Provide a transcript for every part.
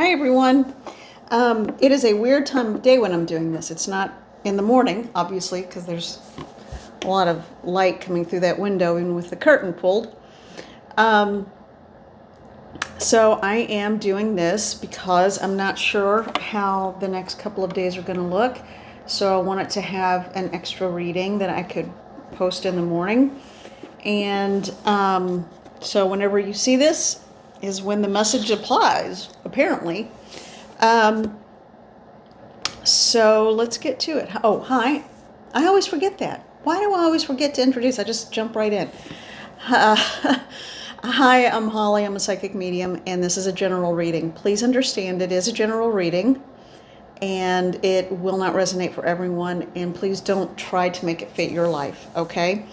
Hi everyone. It is a weird time of day when I'm doing this. It's not in the morning, obviously, because there's a lot of light coming through that window, even with the curtain pulled. So I am doing this because I'm not sure how the next couple of days are going to look. So I wanted to have an extra reading that I could post in the morning. And so whenever you see this is when the message applies, apparently. So let's get to it. Oh, hi. I always forget that. Why do I always forget to introduce? I just jump right in. Hi, I'm Holly. I'm a psychic medium, and this is a general reading. Please understand it is a general reading, and it will not resonate for everyone, and please don't try to make it fit your life, okay?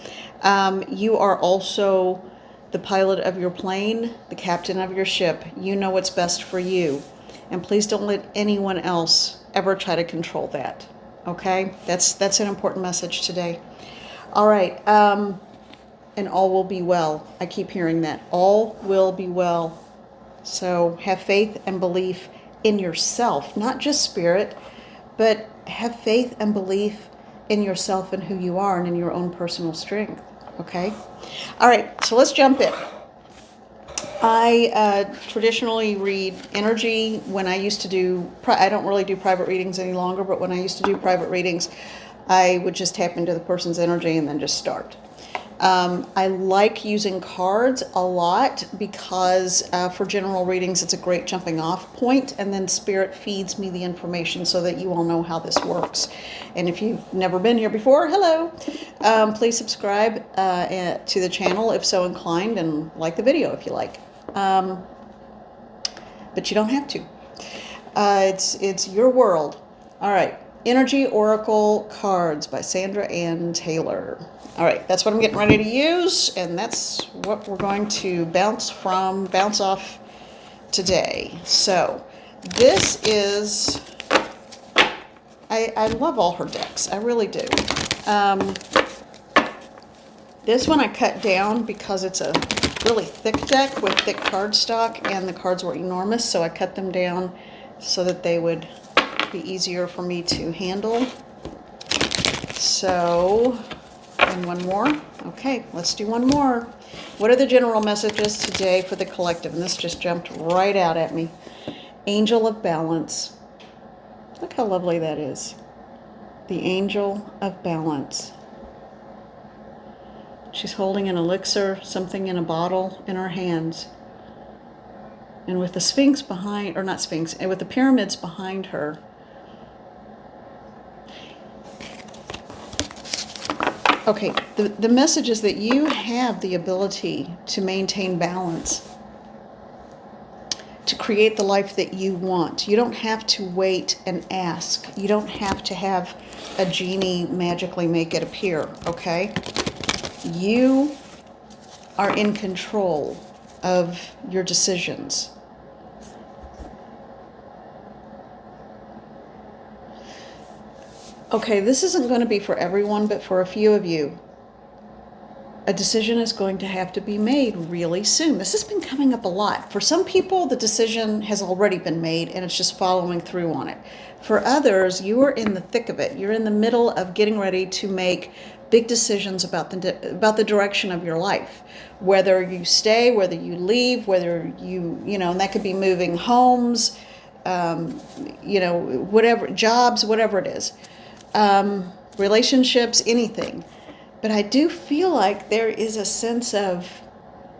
You are also the pilot of your plane, the captain of your ship. You know what's best for you, and please don't let anyone else ever try to control that, okay? That's an important message today. All right, and all will be well. I keep hearing that. All will be well. So have faith and belief in yourself, not just spirit, but have faith and belief in yourself and who you are and in your own personal strength, okay? All right, so let's jump in. I traditionally read energy when I used to do, I don't really do private readings any longer, but when I used to do private readings, I would just tap into the person's energy and then just start. I like using cards a lot because for general readings, it's a great jumping off point, and then Spirit feeds me the information so that you all know how this works. And if you've never been here before, hello. Please subscribe to the channel if so inclined, and like the video if you like. But you don't have to. It's your world. All right. Energy Oracle Cards by Sandra Ann Taylor. All right, that's what I'm getting ready to use, and that's what we're going to bounce off today. So this is, I love all her decks. I really do. This one I cut down because it's a really thick deck with thick cardstock, and the cards were enormous, so I cut them down so that they would be easier for me to handle. So, and one more. Okay, let's do one more. What are the general messages today for the collective? And this just jumped right out at me. Angel of Balance. Look how lovely that is. The Angel of Balance. She's holding an elixir, something in a bottle in her hands. And with the Sphinx behind, or not Sphinx, and with the pyramids behind her. Okay, the message is that you have the ability to maintain balance, to create the life that you want. You don't have to wait and ask. You don't have to have a genie magically make it appear, okay? You are in control of your decisions. Okay, this isn't going to be for everyone, but for a few of you, a decision is going to have to be made really soon. This has been coming up a lot. For some people, the decision has already been made and it's just following through on it. For others, you are in the thick of it. You're in the middle of getting ready to make big decisions about the direction of your life. Whether you stay, whether you leave, whether and that could be moving homes, whatever, jobs, whatever it is. Relationships, anything. But I do feel like there is a sense of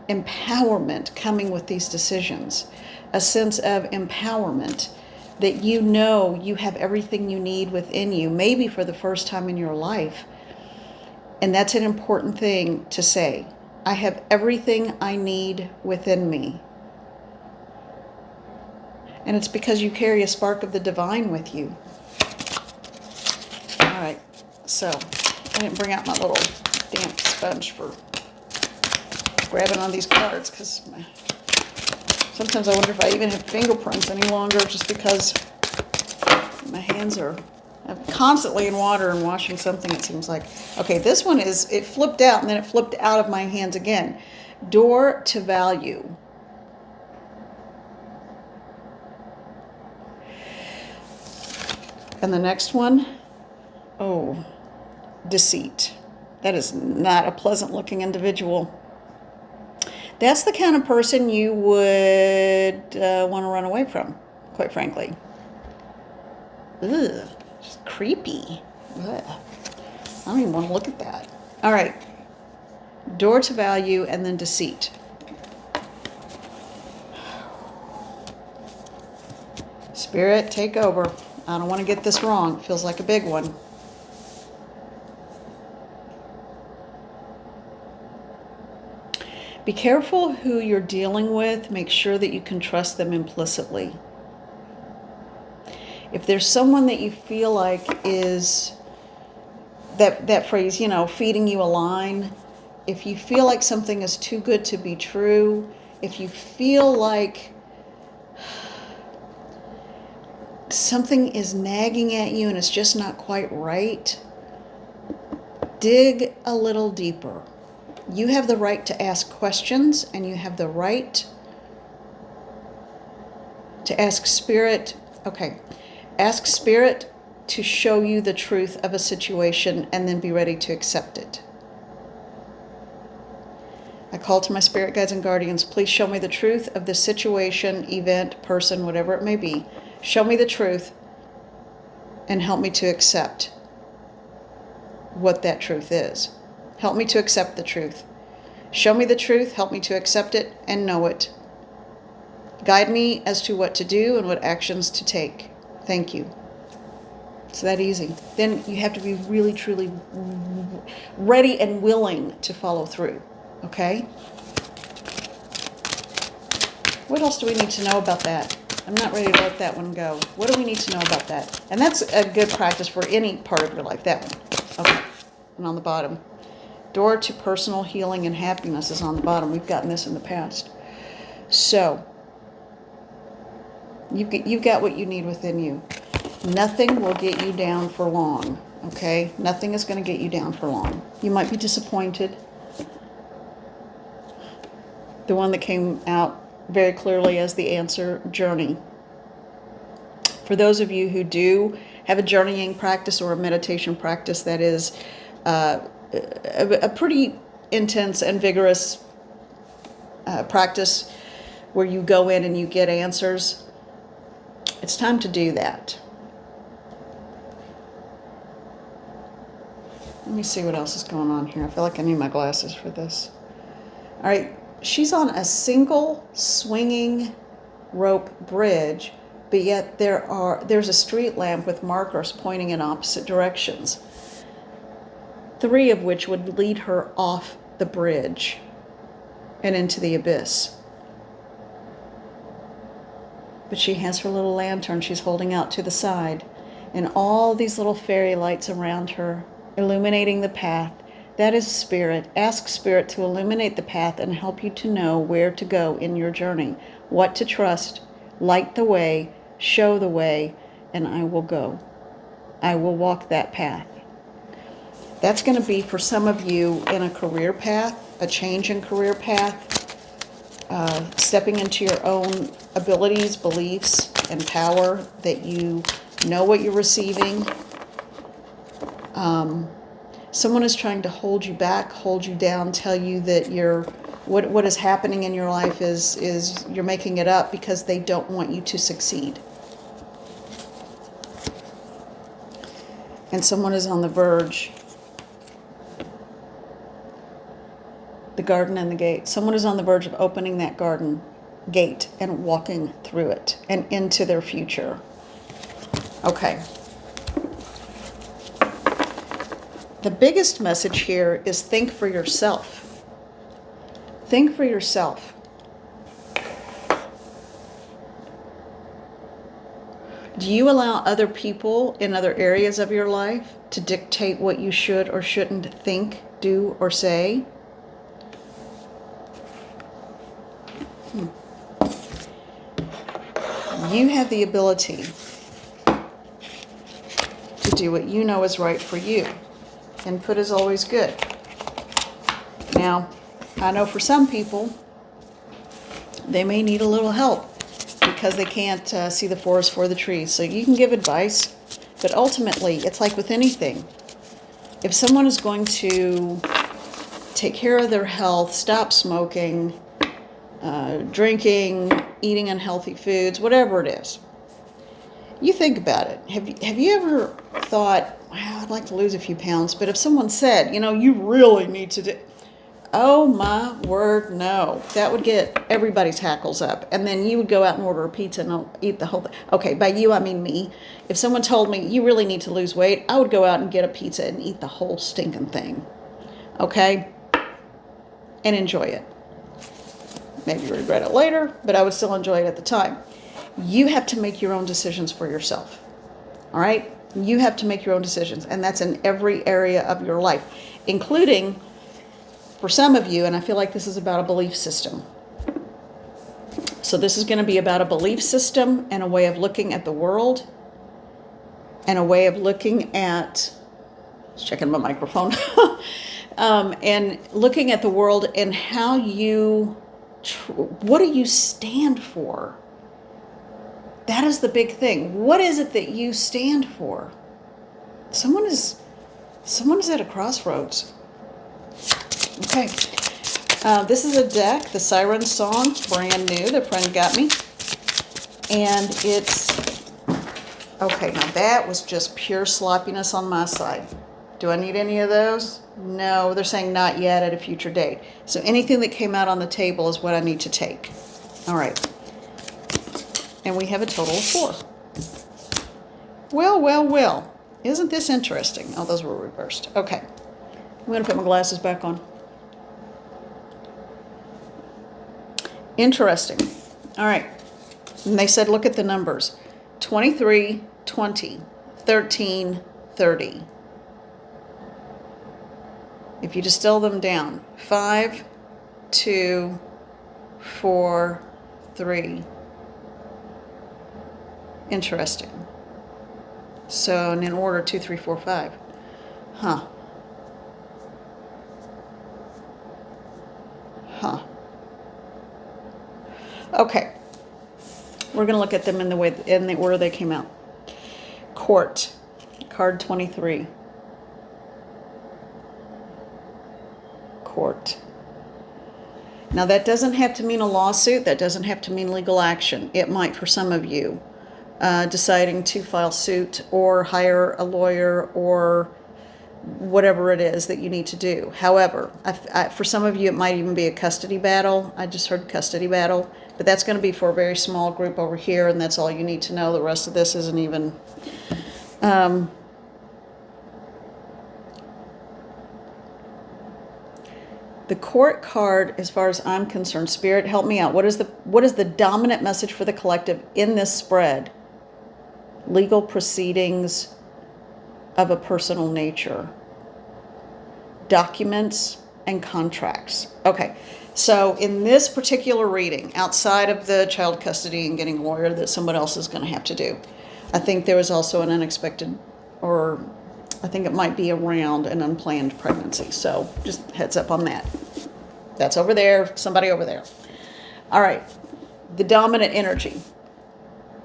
empowerment coming with these decisions, a sense of empowerment that you know you have everything you need within you, maybe for the first time in your life. And that's an important thing to say. I have everything I need within me. And it's because you carry a spark of the divine with you. All right, so I didn't bring out my little damp sponge for grabbing on these cards because sometimes I wonder if I even have fingerprints any longer just because my hands are constantly in water and washing something, it seems like. Okay, this one it flipped out and then it flipped out of my hands again. Door to value. And the next one, oh, deceit. That is not a pleasant looking individual. That's the kind of person you would want to run away from, quite frankly. Ugh, just creepy. Ugh. I don't even want to look at that. All right. Door to value and then deceit. Spirit, take over. I don't want to get this wrong. It feels like a big one. Be careful who you're dealing with. Make sure that you can trust them implicitly. If there's someone that you feel like is, that phrase, feeding you a line, if you feel like something is too good to be true, if you feel like something is nagging at you and it's just not quite right, dig a little deeper. You have the right to ask questions, and you have the right to ask Spirit. Okay, ask Spirit to show you the truth of a situation and then be ready to accept it. I call to my spirit guides and guardians, please show me the truth of this situation, event, person, whatever it may be. Show me the truth and help me to accept what that truth is. Help me to accept the truth. Show me the truth, help me to accept it and know it. Guide me as to what to do and what actions to take. Thank you. It's that easy. Then you have to be really, truly ready and willing to follow through. Okay? What else do we need to know about that? I'm not ready to let that one go. What do we need to know about that? And that's a good practice for any part of your life, that one. Okay. And on the bottom, door to personal healing and happiness is on the bottom. We've gotten this in the past. So, you've got what you need within you. Nothing will get you down for long, okay? Nothing is going to get you down for long. You might be disappointed. The one that came out very clearly as the answer, journey. For those of you who do have a journeying practice or a meditation practice that is a pretty intense and vigorous practice where you go in and you get answers, it's time to do that. Let me see what else is going on here. I feel like I need my glasses for this. All right. She's on a single swinging rope bridge, but yet there's a street lamp with markers pointing in opposite directions, 3 of which would lead her off the bridge and into the abyss. But she has her little lantern she's holding out to the side, and all these little fairy lights around her, illuminating the path. That is Spirit. Ask Spirit to illuminate the path and help you to know where to go in your journey, what to trust, light the way, show the way, and I will go. I will walk that path. That's going to be for some of you in a career path, a change in career path, stepping into your own abilities, beliefs, and power, that you know what you're receiving. Someone is trying to hold you back, hold you down, tell you that what is happening in your life is you're making it up because they don't want you to succeed. And someone is on the verge. The garden and the gate. Someone is on the verge of opening that garden gate and walking through it and into their future. Okay. The biggest message here is think for yourself. Think for yourself. Do you allow other people in other areas of your life to dictate what you should or shouldn't think, do, or say? You have the ability to do what you know is right for you. Input is always good. Now, I know for some people, they may need a little help because they can't see the forest for the trees. So you can give advice, But ultimately, it's like with anything. If someone is going to take care of their health, stop smoking, drinking, eating unhealthy foods, whatever it is, you think about it. Have you ever thought, wow, I'd like to lose a few pounds, but if someone said, you really need to do, oh my word, no. That would get everybody's hackles up. And then you would go out and order a pizza and eat the whole thing. Okay, by you, I mean me. If someone told me, you really need to lose weight, I would go out and get a pizza and eat the whole stinking thing. Okay? And enjoy it. Maybe regret it later, but I would still enjoy it at the time. You have to make your own decisions for yourself. All right? You have to make your own decisions. And that's in every area of your life, including, for some of you, and I feel like this is about a belief system. So this is going to be about a belief system and a way of looking at the world and a way of looking at, checking my microphone, and looking at the world and how you, what do you stand for? That is the big thing. What is it that you stand for? Someone is at a crossroads. Okay. This is a deck, the Siren Song, brand new. The friend got me. And it's, okay, now that was just pure sloppiness on my side. Do I need any of those? No, they're saying not yet, at a future date. So anything that came out on the table is what I need to take. All right. And we have a total of 4. Well, well, well. Isn't this interesting? Oh, those were reversed. Okay. I'm going to put my glasses back on. Interesting. All right. And they said, look at the numbers. 23, 20, 13, 30. If you distill them down, 5, 2, 4, 3. Interesting. So, and in order, 2, 3, 4, 5. Huh. Huh. Okay. We're going to look at them in the order they came out. Court, card 23. Court. Now that doesn't have to mean a lawsuit. That doesn't have to mean legal action. It might for some of you. Deciding to file suit or hire a lawyer or whatever it is that you need to do. However, for some of you, it might even be a custody battle. I just heard custody battle, but that's going to be for a very small group over here, and that's all you need to know. The rest of this isn't even... the court card, as far as I'm concerned, Spirit, help me out. What is the dominant message for the collective in this spread? Legal proceedings of a personal nature. Documents and contracts. Okay, so in this particular reading, outside of the child custody and getting a lawyer that someone else is going to have to do, I think there was also an unexpected, or I think it might be around an unplanned pregnancy. So just heads up on that. That's over there, somebody over there. All right, the dominant energy.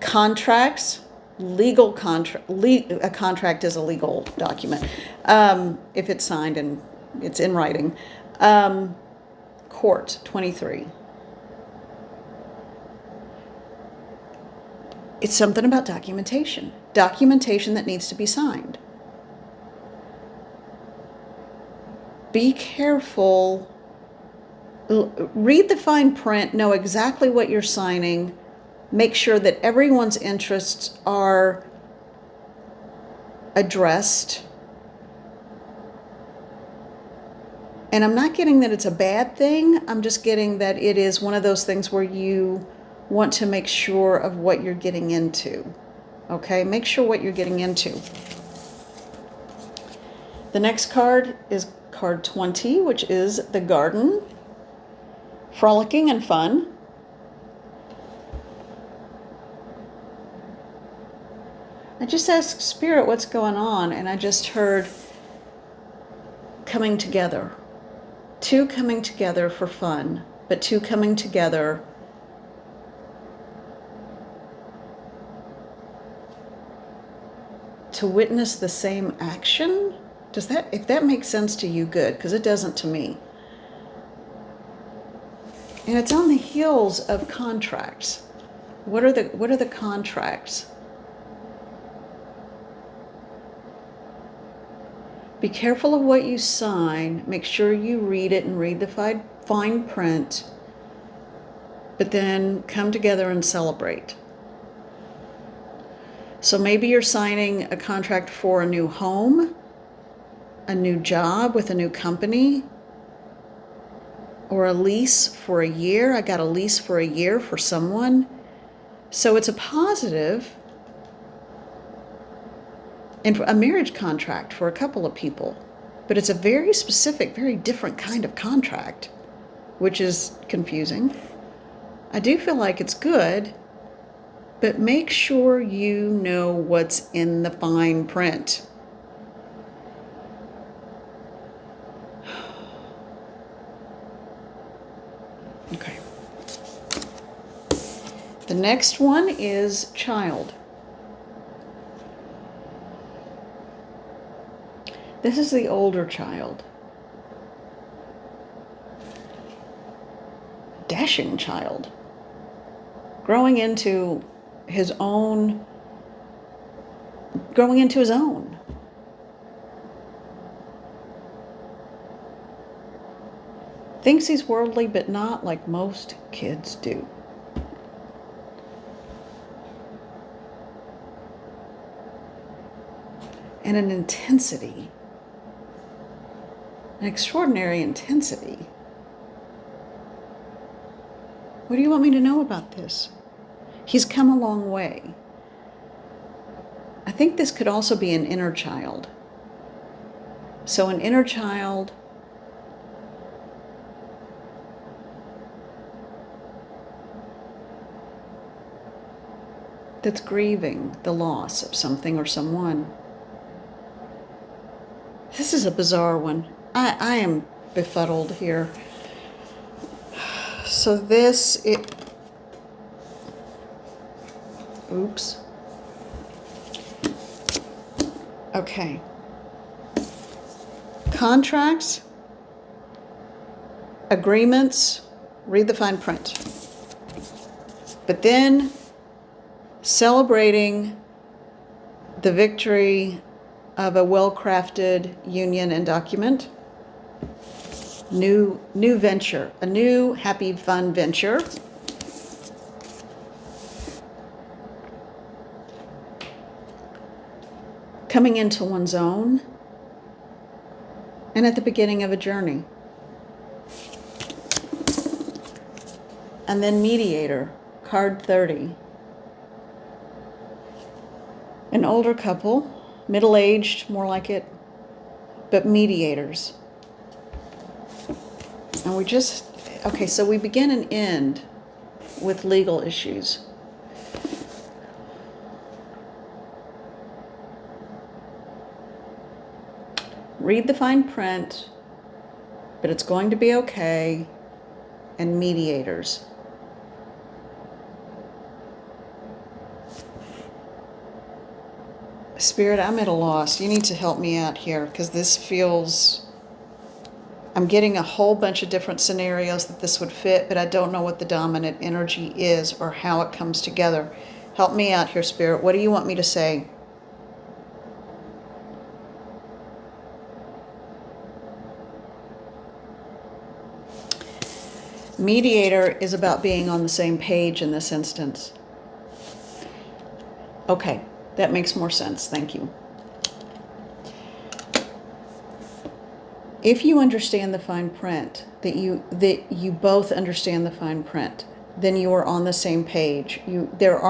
Contracts, legal contract. A contract is a legal document if it's signed and it's in writing. Court, 23. It's something about documentation. Documentation that needs to be signed. Be careful. Read the fine print. Know exactly what you're signing. Make sure that everyone's interests are addressed. And I'm not getting that it's a bad thing. I'm just getting that it is one of those things where you want to make sure of what you're getting into. Okay? Make sure what you're getting into. The next card is card 20, which is the garden. Frolicking and fun. I just asked Spirit what's going on, and I just heard coming together. 2 coming together for fun, but 2 coming together to witness the same action. Does that, if that makes sense to you, good, because it doesn't to me. And it's on the heels of contracts. What are the contracts? Be careful of what you sign. Make sure you read it and read the fine print. But then come together and celebrate. So maybe you're signing a contract for a new home, a new job with a new company, or a lease for a year. I got a lease for a year for someone. So it's a positive. And a marriage contract for a couple of people. But it's a very specific, very different kind of contract, which is confusing. I do feel like it's good, but make sure you know what's in the fine print. Okay. The next one is child. This is the older child. Dashing child. Growing into his own. Thinks he's worldly, but not like most kids do. And an intensity. An extraordinary intensity. What do you want me to know about this? He's come a long way. I think this could also be an inner child. So an inner child that's grieving the loss of something or someone. This is a bizarre one. I am befuddled here. So oops. Okay. Contracts, agreements, read the fine print. But then celebrating the victory of a well-crafted union and document. New venture, a new happy fun venture. Coming into one's own, and at the beginning of a journey. And then mediator, card 30. An older couple, middle-aged, more like it, but mediators. And okay, so we begin and end with legal issues. Read the fine print, but it's going to be okay, and mediators. Spirit, I'm at a loss. You need to help me out here, because this feels... I'm getting a whole bunch of different scenarios that this would fit, but I don't know what the dominant energy is or how it comes together. Help me out here, Spirit. What do you want me to say? Mediator is about being on the same page in this instance. Okay, that makes more sense. Thank you. If you understand the fine print, that you both understand the fine print, then you are on the same page. There's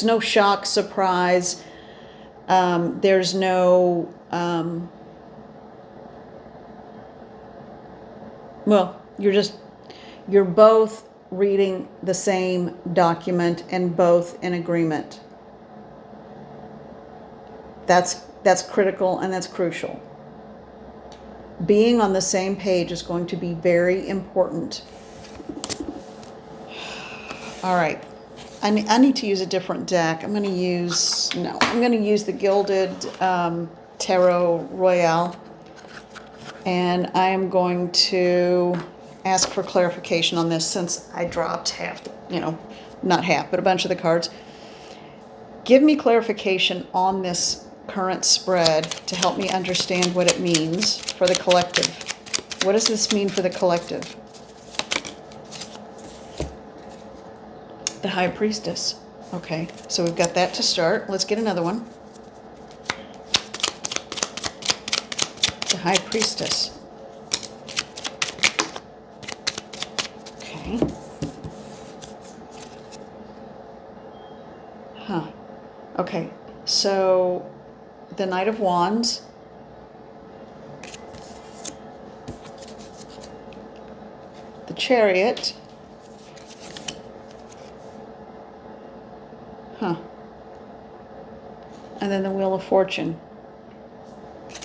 no shock, surprise. There's no you're both reading the same document and both in agreement. That's critical and that's crucial. Being on the same page is going to be very important. All right. I need to use a different deck. I'm going to use the Gilded Tarot Royale. And I am going to ask for clarification on this since I dropped half, not half, but a bunch of the cards. Give me clarification on this current spread to help me understand what it means for the collective. What does this mean for the collective? The High Priestess. Okay, so we've got that to start. Let's get another one. The High Priestess. Okay. Huh. Okay, so the Knight of Wands. The Chariot. Huh. And then the Wheel of Fortune.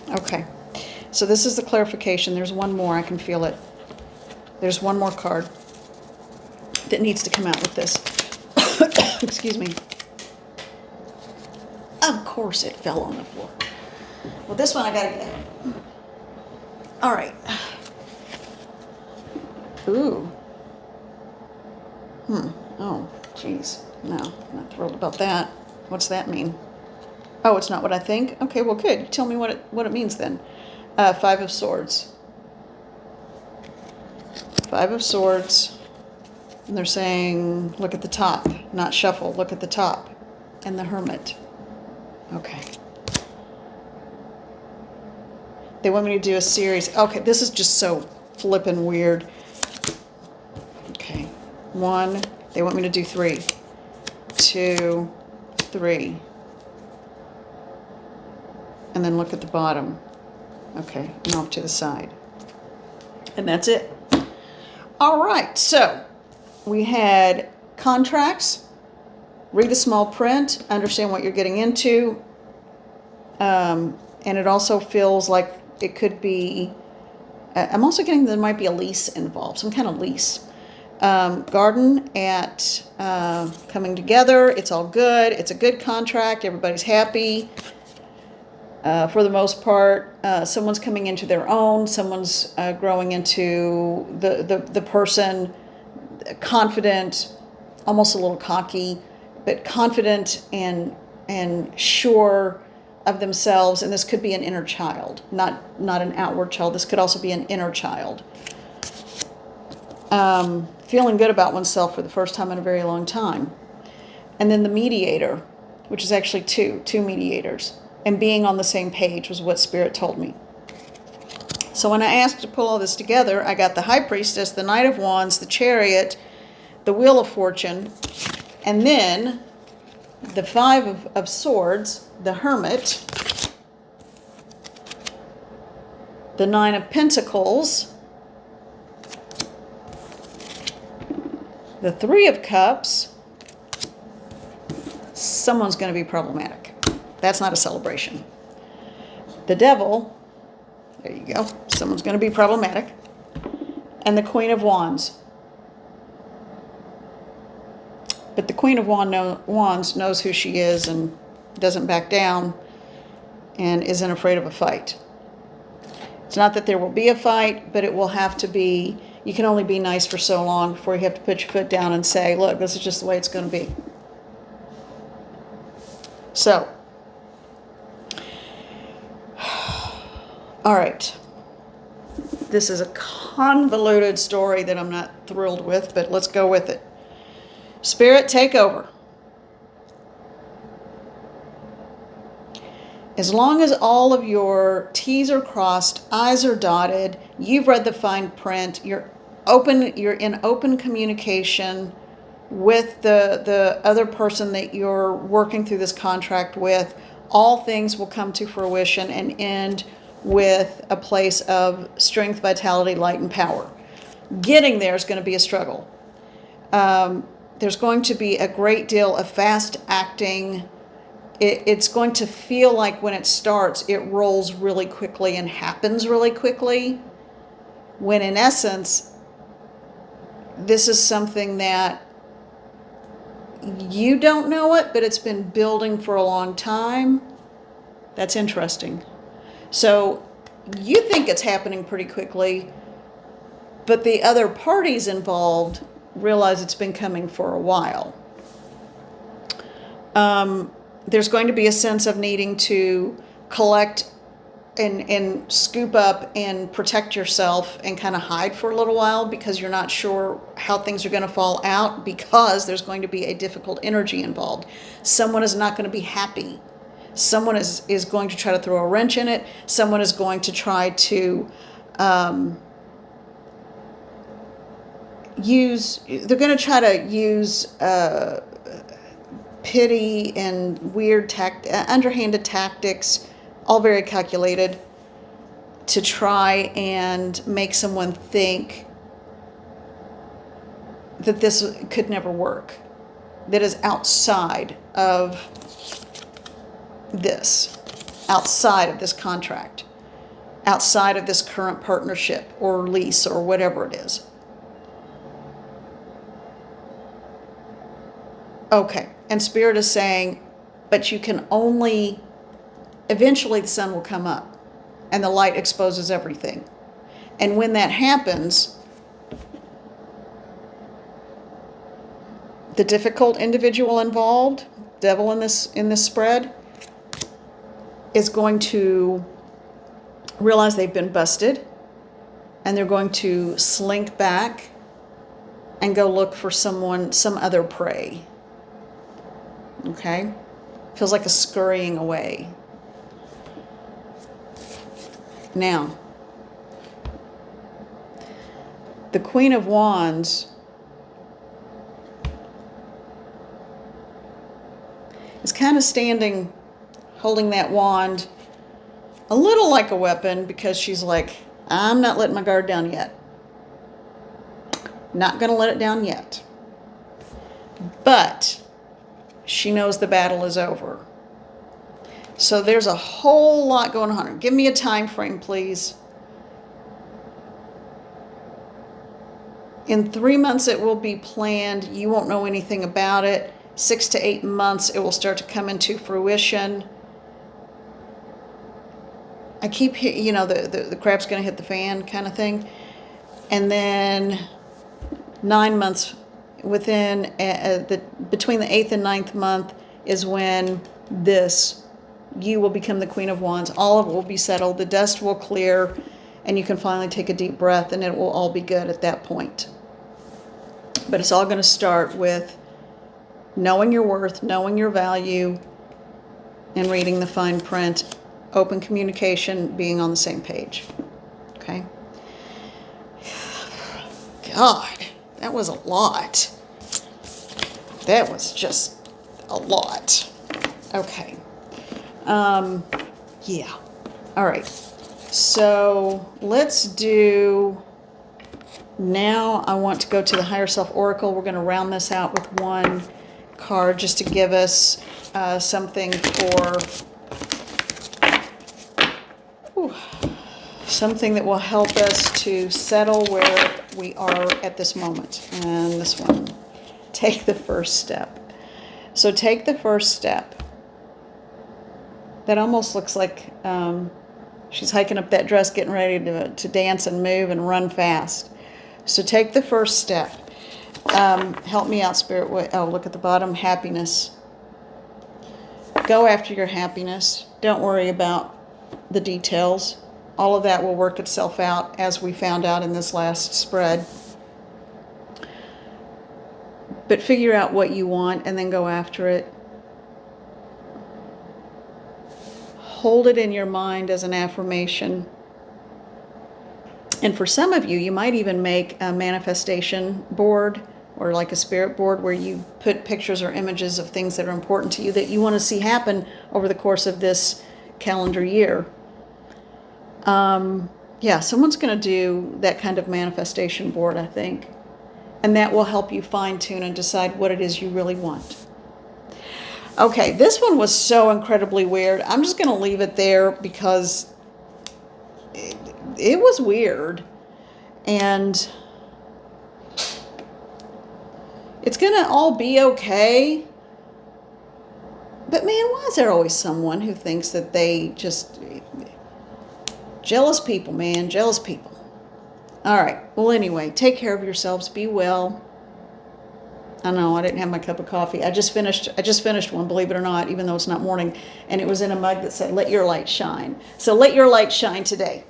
Okay. So this is the clarification. There's one more. I can feel it. There's one more card that needs to come out with this. Excuse me. Of course it fell on the floor. Well, this one I gotta get. All right. Ooh. Oh, geez. No, I'm not thrilled about that. What's that mean? Oh, it's not what I think? Okay, well, good. Tell me what it means then. Five of Swords. Five of Swords. And they're saying, look at the top, not shuffle. Look at the top. And the Hermit. Okay. They want me to do a series. Okay, this is just so flippin' weird. Okay. One. They want me to do 3. 2, 3. And then look at the bottom. Okay, and off to the side. And that's it. All right, so we had contracts, read the small print, understand what you're getting into. And it also feels like it could be, I'm also getting there might be a lease involved, some kind of lease. Garden at coming together. It's all good. It's a good contract. Everybody's happy. For the most part, someone's coming into their own. Someone's growing into the person, confident, almost a little cocky, but confident and sure of themselves. And this could be an inner child, not an outward child. This could also be an inner child. Feeling good about oneself for the first time in a very long time. And then the mediator, which is actually two mediators. And being on the same page was what Spirit told me. So when I asked to pull all this together, I got the High Priestess, the Knight of Wands, the Chariot, the Wheel of Fortune, and then the Five of Swords, the Hermit, the Nine of Pentacles, the Three of Cups. Someone's going to be problematic. That's not a celebration. The Devil, there you go. Someone's going to be problematic. And the Queen of Wands. But the Queen of Wands knows who she is and doesn't back down and isn't afraid of a fight. It's not that there will be a fight, but it will have to be. You can only be nice for so long before you have to put your foot down and say, look, this is just the way it's going to be. So, all right. This is a convoluted story that I'm not thrilled with, but let's go with it. Spirit, take over. As long as all of your T's are crossed, I's are dotted, you've read the fine print, you're in open communication with the other person that you're working through this contract with, all things will come to fruition and end with a place of strength, vitality, light, and power. Getting there is going to be a struggle. There's going to be a great deal of fast acting. It's going to feel like when it starts, it rolls really quickly and happens really quickly, when in essence, this is something that you don't know it, but it's been building for a long time. That's interesting. So you think it's happening pretty quickly, but the other parties involved realize it's been coming for a while. There's going to be a sense of needing to collect and scoop up and protect yourself and kind of hide for a little while because you're not sure how things are going to fall out, because there's going to be a difficult energy involved. Someone is not going to be happy. Someone is going to try to throw a wrench in it. Someone is going to try to they're going to try to use pity and weird underhanded tactics, all very calculated, to try and make someone think that this could never work, that is outside of this contract, outside of this current partnership or lease or whatever it is. Okay, and Spirit is saying, but you can only, eventually the sun will come up and the light exposes everything. And when that happens, the difficult individual involved, devil in this spread, is going to realize they've been busted, and they're going to slink back and go look for some other prey. Okay? Feels like a scurrying away. Now, the Queen of Wands is kind of standing, holding that wand a little like a weapon, because she's like, I'm not letting my guard down yet. Not going to let it down yet. But she knows the battle is over. So there's a whole lot going on. Give me a time frame, please. In 3 months it will be planned. You won't know anything about it. 6 to 8 months it will start to come into fruition. I keep, the crap's going to hit the fan kind of thing. And then 9 months, between the 8th and 9th month is when you will become the Queen of Wands. All of it will be settled. The dust will clear, and you can finally take a deep breath, and it will all be good at that point. But it's all going to start with knowing your worth, knowing your value, and reading the fine print, open communication, being on the same page. Okay? God, that was a lot. That was just a lot. Okay. Yeah. All right. So let's do, now I want to go to the Higher Self Oracle. We're going to round this out with one card just to give us something that will help us to settle where we are at this moment. And this one, take the first step. So take the first step. That almost looks like she's hiking up that dress, getting ready to dance and move and run fast. So take the first step. Help me out, Spirit. Oh, look at the bottom, happiness. Go after your happiness. Don't worry about the details. All of that will work itself out, as we found out in this last spread. But figure out what you want and then go after it. Hold it in your mind as an affirmation. And for some of you, you might even make a manifestation board, or like a spirit board, where you put pictures or images of things that are important to you that you want to see happen over the course of this calendar year. Yeah, someone's going to do that kind of manifestation board, I think. And that will help you fine-tune and decide what it is you really want. Okay, this one was so incredibly weird. I'm just going to leave it there because it was weird. And It's going to all be okay. But man, why is there always someone who thinks that they just... Jealous people, man. Jealous people. All right. Well, anyway, take care of yourselves. Be well. I know I didn't have my cup of coffee. I just finished one, believe it or not, even though it's not morning. And it was in a mug that said, "Let your light shine." So let your light shine today.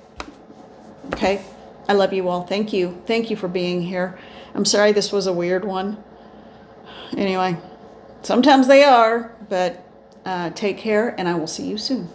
Okay? I love you all. Thank you. Thank you for being here. I'm sorry this was a weird one. Anyway, sometimes they are, but take care, and I will see you soon.